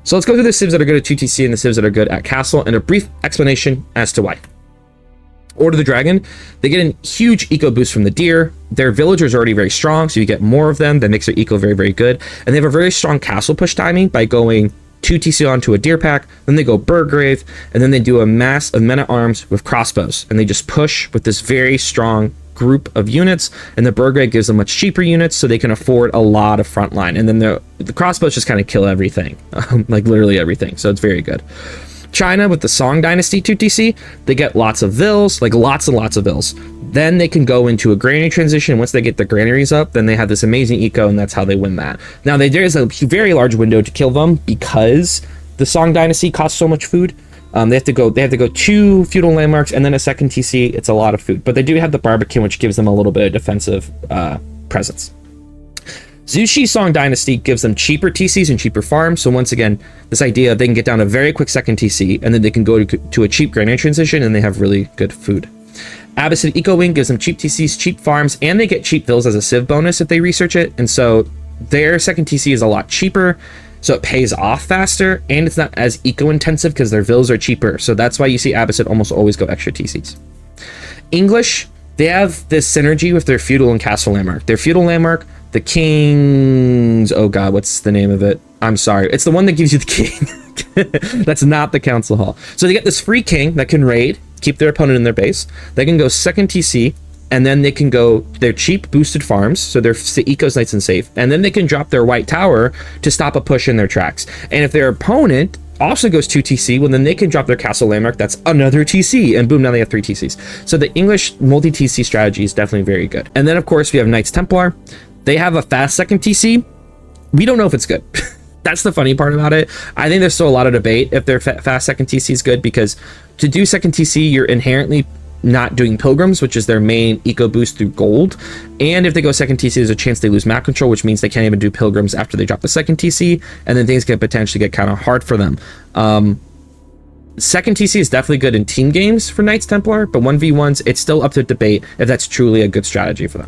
So let's go through the civs that are good at 2TC and the civs that are good at castle, and a brief explanation as to why. Order the Dragon, they get a huge eco boost from the deer. Their villagers are already very strong, so you get more of them. That makes their eco very, very good. And they have a very strong castle push timing by going 2TC onto a deer pack, then they go Burgrave, and then they do a mass of men-at-arms with crossbows. And they just push with this very strong group of units, and the Burgrave gives them much cheaper units, so they can afford a lot of frontline. And then the crossbows just kind of kill everything, like literally everything. So it's very good. China with the Song Dynasty 2TC, they get lots of vills, like lots and lots of vills. Then they can go into a granary transition. Once they get the granaries up, then they have this amazing eco, and that's how they win that. Now there is a very large window to kill them because the Song Dynasty costs so much food. They have to go 2 feudal landmarks and then a second TC. It's a lot of food, but they do have the Barbican, which gives them a little bit of defensive presence. Zushi Song Dynasty gives them cheaper TCs and cheaper farms. So once again, this idea of they can get down a very quick second TC, and then they can go to a cheap granary transition, and they have really good food. Abbasid Eco Wing gives them cheap TCs, cheap farms, and they get cheap vills as a civ bonus if they research it. And so their second TC is a lot cheaper, so it pays off faster, and it's not as eco intensive because their vills are cheaper. So that's why you see Abbasid almost always go extra TCs. English, they have this synergy with their feudal and castle landmark. Their feudal landmark, the king's, oh god, what's the name of it? I'm sorry, it's the one that gives you the king. That's not the council hall. So they get this free king that can raid, keep their opponent in their base. They can go second TC, and then they can go their cheap boosted farms, so they're eco's nice and safe, and then they can drop their white tower to stop a push in their tracks. And if their opponent also goes 2TC, well then they can drop their castle landmark, that's another TC, and boom, now they have 3 TCs. So the English multi-TC strategy is definitely very good. And then of course we have Knights Templar. They have a fast second TC. We don't know if it's good. That's the funny part about it. I think there's still a lot of debate if their fast second TC is good, because to do second TC, you're inherently not doing pilgrims, which is their main eco boost through gold. And if they go second TC, there's a chance they lose map control, which means they can't even do pilgrims after they drop the second TC, and then things can potentially get kind of hard for them. Second TC is definitely good in team games for Knights Templar, but 1v1s, it's still up to debate if that's truly a good strategy for them.